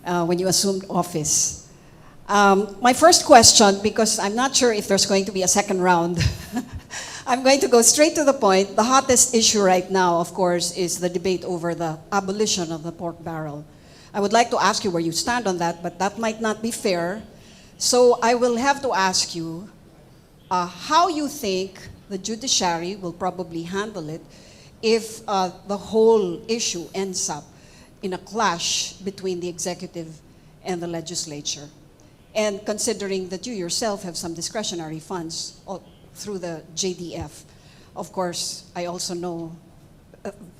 when you assumed office. My first question, because I'm not sure if there's going to be a second round, I'm going to go straight to the point. The hottest issue right now, of course, is the debate over the abolition of the pork barrel. I would like to ask you where you stand on that, but that might not be fair. So I will have to ask you how you think the judiciary will probably handle it if the whole issue ends up in a clash between the executive and the legislature. And considering that you yourself have some discretionary funds through the JDF, of course, I also know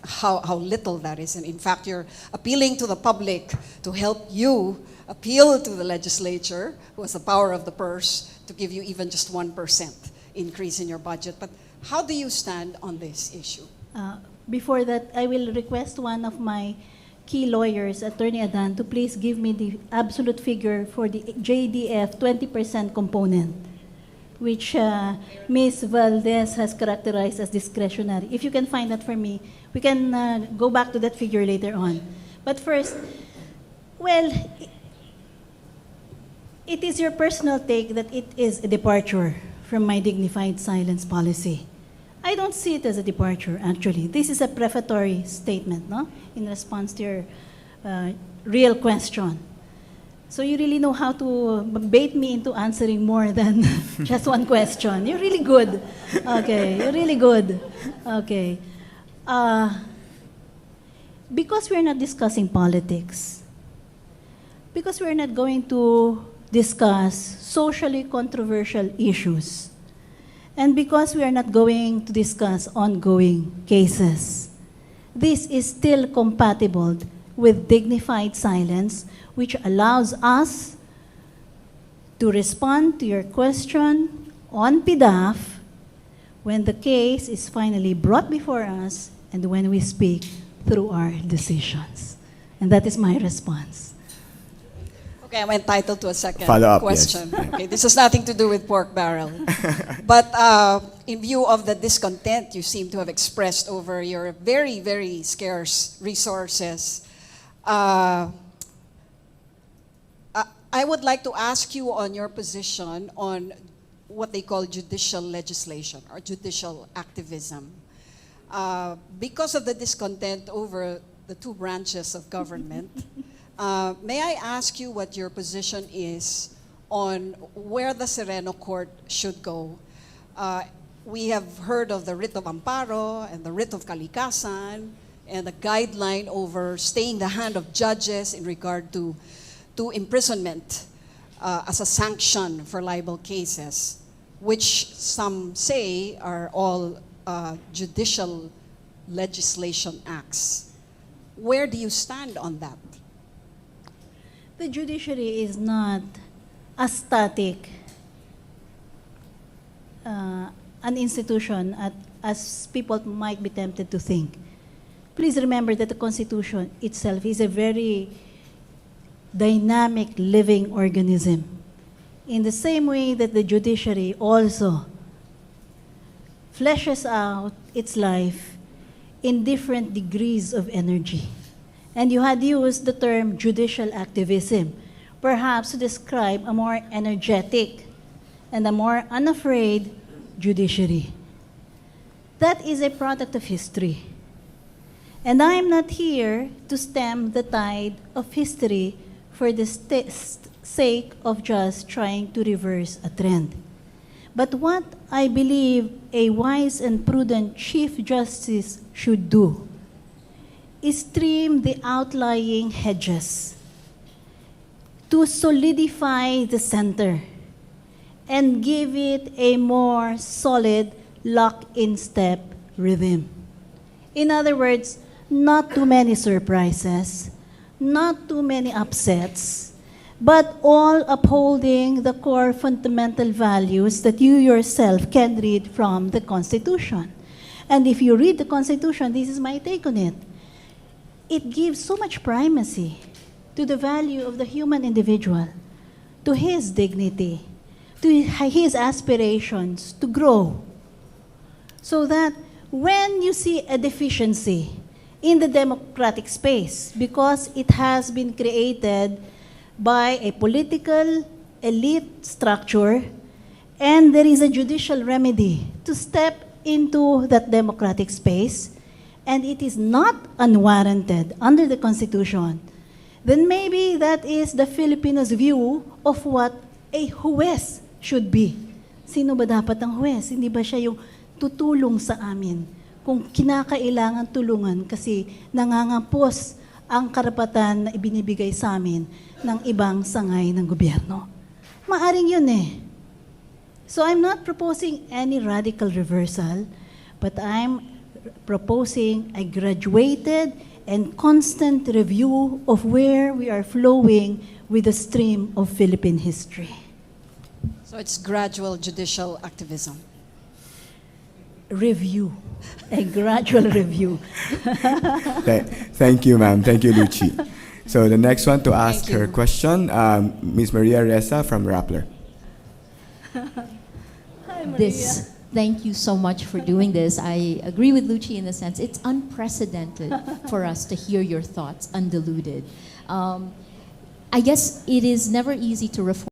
how little that is. And in fact, you're appealing to the public to help you appeal to the legislature, who has the power of the purse, to give you even just 1% increase in your budget. But how do you stand on this issue? Before that, I will request one of my key lawyers, Attorney Adan, to please give me the absolute figure for the JDF 20% component, which Ms. Valdez has characterized as discretionary. If you can find that for me, we can go back to that figure later on. But first, well, it is your personal take that it is a departure from my dignified silence policy. I don't see it as a departure, actually. This is a prefatory statement, no? In response to your real question. So you really know how to bait me into answering more than just one question. You're really good. Okay, you're really good. Okay. Because we're not discussing politics, because we're not going to discuss socially controversial issues, and because we are not going to discuss ongoing cases, this is still compatible with dignified silence, which allows us to respond to your question on PDAF when the case is finally brought before us and when we speak through our decisions. And that is my response. Okay, I'm entitled to a second Follow-up, question. yes. Okay, this has nothing to do with pork barrel. But in view of the discontent you seem to have expressed over your very, very scarce resources, I would like to ask you on your position on what they call judicial legislation or judicial activism. Because of the discontent over the two branches of government, may I ask you what your position is on where the Sereno court should go? We have heard of the writ of amparo and the writ of kalikasan and the guideline over staying the hand of judges in regard to imprisonment as a sanction for libel cases, which some say are all judicial legislation acts. Where do you stand on that? The judiciary is not a static an institution as people might be tempted to think. Please remember that the Constitution itself is a very dynamic living organism. In the same way that the judiciary also fleshes out its life in different degrees of energy. And you had used the term judicial activism, perhaps to describe a more energetic and a more unafraid judiciary. That is a product of history. And I am not here to stem the tide of history for the sake of just trying to reverse a trend. But what I believe a wise and prudent Chief Justice should do is trim the outlying hedges to solidify the center and give it a more solid lock-in step rhythm. In other words, not too many surprises, not too many upsets, but all upholding the core fundamental values that you yourself can read from the Constitution. And if you read the Constitution, this is my take on it, it gives so much primacy to the value of the human individual, to his dignity, to his aspirations to grow, so that when you see a deficiency in the democratic space because it has been created by a political elite structure, and there is a judicial remedy to step into that democratic space, and it is not unwarranted under the Constitution, then maybe that is the Filipinos' view of what a huwes should be. Sino ba dapat ang huwes? Hindi ba siya yung tutulong sa amin kung kinakailangan tulungan kasi nangangampos ang karapatan na ibinibigay sa amin ng ibang sangay ng gobyerno? Maaring yun eh. So I'm not proposing any radical reversal, but I'm proposing a graduated and constant review of where we are flowing with the stream of Philippine history. So it's gradual judicial activism. Review. A gradual review. Thank you, ma'am. Thank you, Lucy. So the next one to ask Thank her you. question, Ms. Maria Reza from Rappler. Hi, This, thank you so much for doing this. I agree with Lucci in the sense it's unprecedented for us to hear your thoughts undiluted. I guess it is never easy to reform